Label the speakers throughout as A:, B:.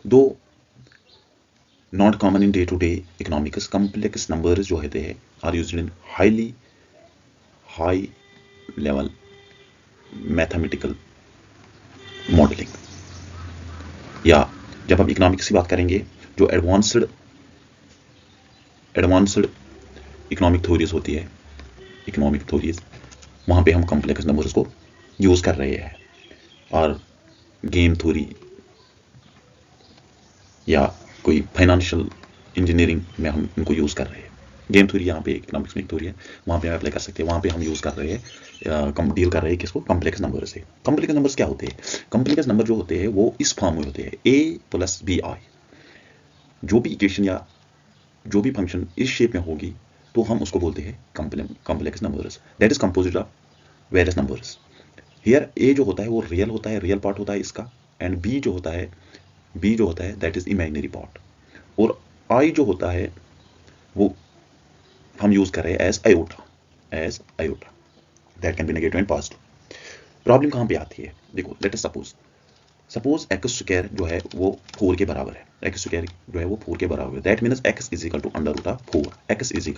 A: दो not common in day to day economics, complex numbers जो होते हैं are used in high level mathematical modelling. या जब हम इकोनॉमिक्स की बात करेंगे, जो एडवांस्ड इकोनॉमिक थ्योरीज होती है, इकोनॉमिक थ्योरीज, वहाँ पे हम कॉम्प्लेक्स नंबर्स को यूज़ कर रहे हैं। और गेम थ्योरी या कोई फाइनेंशियल इंजीनियरिंग में हम इनको यूज़ कर रहे हैं। गेम थ्योरी यहाँ पे इकोनॉमिक्स में एक थ्योरी है, वहाँ पे अप्लाई कर सकते हैं। वहाँ पे हम यूज़ कर रहे हैं, डील कर रहे हैं किसको, कॉम्प्लेक्स नंबर से। कॉम्प्लेक्स नंबर्स क्या होते हैं? कॉम्प्लेक्स नंबर जो होते हैं वो इस फॉर्म में होते हैं, a + bi। जो भी इक्वेशन या जो भी फंक्शन इस शेप में होगी तो हम उसको बोलते हैं complex numbers, that is composite of various numbers. Here a जो होता है वो रियल होता है, रियल पार्ट होता है इसका, एंड b जो होता है दैट इज इमेजिनरी पार्ट। और i जो होता है वो हम यूज कर रहे हैं as iota, that can be negative and positive. Problem कहाँ पे आती है? देखो, लेट अस सपोज x² जो है वो 4 के बराबर है, x² जो है वो 4 के बराबर है, दैट मीन्स x = √4, x =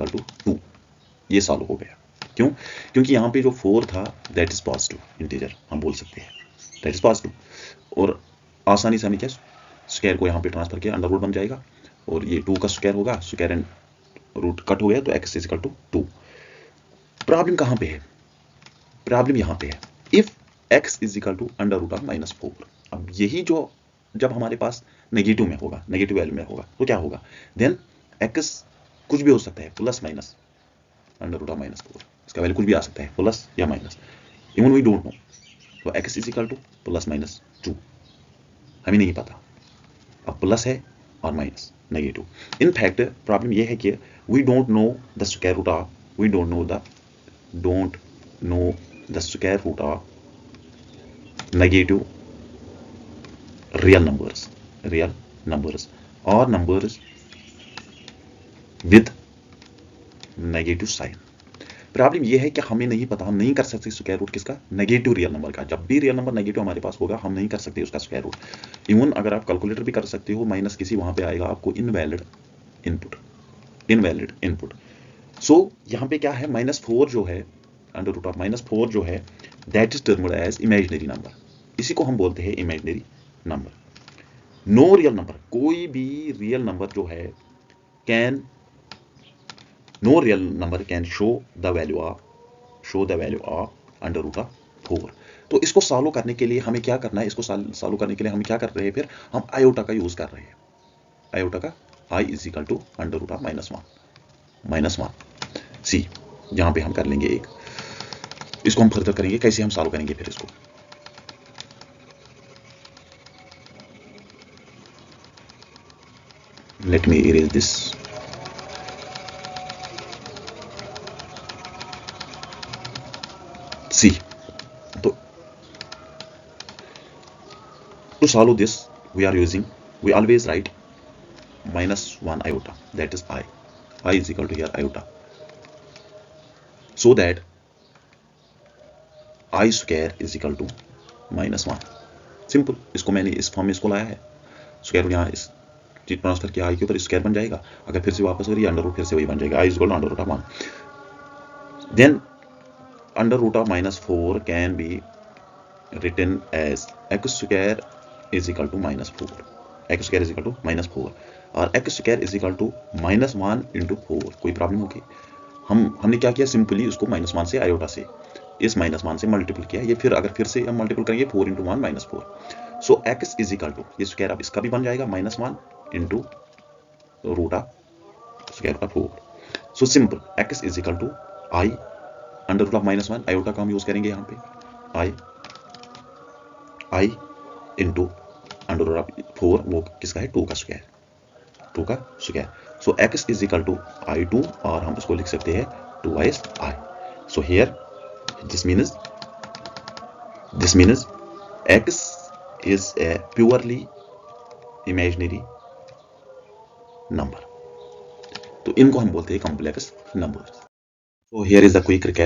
A: 2। ये सॉल्व हो गया। क्यों? क्योंकि यहाँ पे जो 4 था दैट इज पॉजिटिव इंटीजर, हम बोल सकते हैं दैट इज पॉजिटिव। और आसानी से हमें क्या, स्क्वायर को यहाँ पे ट्रांसफर किया, अंडर रूट बन जाएगा, और ये 2 का स्क्वायर होगा, स्क्वायर एंड रूट कट हो गया, तो x = 2। प्रॉब्लम कहाँ पे है? प्रॉब्लम यहाँ पे है, इफ x = √4। अब यही जो जब हमारे पास नेगेटिव में होगा, नेगेटिव वैल्यू में होगा, तो क्या होगा? देन x कुछ भी हो सकता है, प्लस माइनस √4, इसका वैल्यू कुछ भी आ सकता है, प्लस या minus, even we don't know. तो x = +-2, हमें नहीं पता अब प्लस है और minus negative. In fact problem ये है कि we don't know the square root of negative real numbers और numbers with negative sign. Problem यह है कि हमें नहीं पता, हम नहीं कर सकते स्क्वायर रूट किसका, नेगेटिव रियल नंबर का। जब भी रियल नंबर नेगेटिव हमारे पास होगा हम नहीं कर सकते उसका स्क्वायर रूट। इवन अगर आप कैलकुलेटर भी कर सकते हो, माइनस किसी वहां पे आएगा आपको इनवैलिड इनपुट। सो यहाँ पे क्या है, -4 जो है, √4 जो है that is termed as imaginary number. इसी को हम बोलते हैं imaginary number. No real number, कोई भी रियल नंबर जो है no real number can show the value of √4। तो इसको सॉल्व करने के लिए हमें क्या करना है, इसको सॉल्व करने के लिए हम क्या कर रहे हैं, फिर हम आयोटा का यूज कर रहे हैं। आयोटा का I = -1 सी, जहां पे हम कर लेंगे एक, इसको हम फर्दर करेंगे, कैसे हम सॉल्व करेंगे फिर इसको। Let me erase this. See, to solve this we always write -1 iota, that is I is equal to here iota, so that I square is equal to -1। Simple, इसको मैंने इस फॉर्म में इसको लाया है, स्क्वायर यहाँ इस चीज ट्रांसफर किया, आई के ऊपर स्क्वायर बन जाएगा, अगर फिर से वापस करिए अंडर रूट, फिर से वही बन जाएगा, I is equal to √1। Then √4 can be written as x² is equal to -4, x² is equal to -4, और x² is equal to -1 into 4। कोई प्रॉब्लम होगी? हमने क्या किया, सिंपली उसको -1 से आयोटा से इस -1 से मल्टीपल किया, ये फिर से हम मल्टीपल करेंगे 4 into 1 -4। So x is equal to, ये स्क्वायर अब इसका भी बन जाएगा, -1 into √4। So simple, x is equal to I √1, iota का हम यूज करेंगे यहाँ पे, I into √4, वो किसका है, 2 का square. So x is equal to I2, और हम इसको लिख सकते हैं 2i। So here this means x is a purely imaginary number। तो इनको हम बोलते हैं complex numbers. So here is the quick recap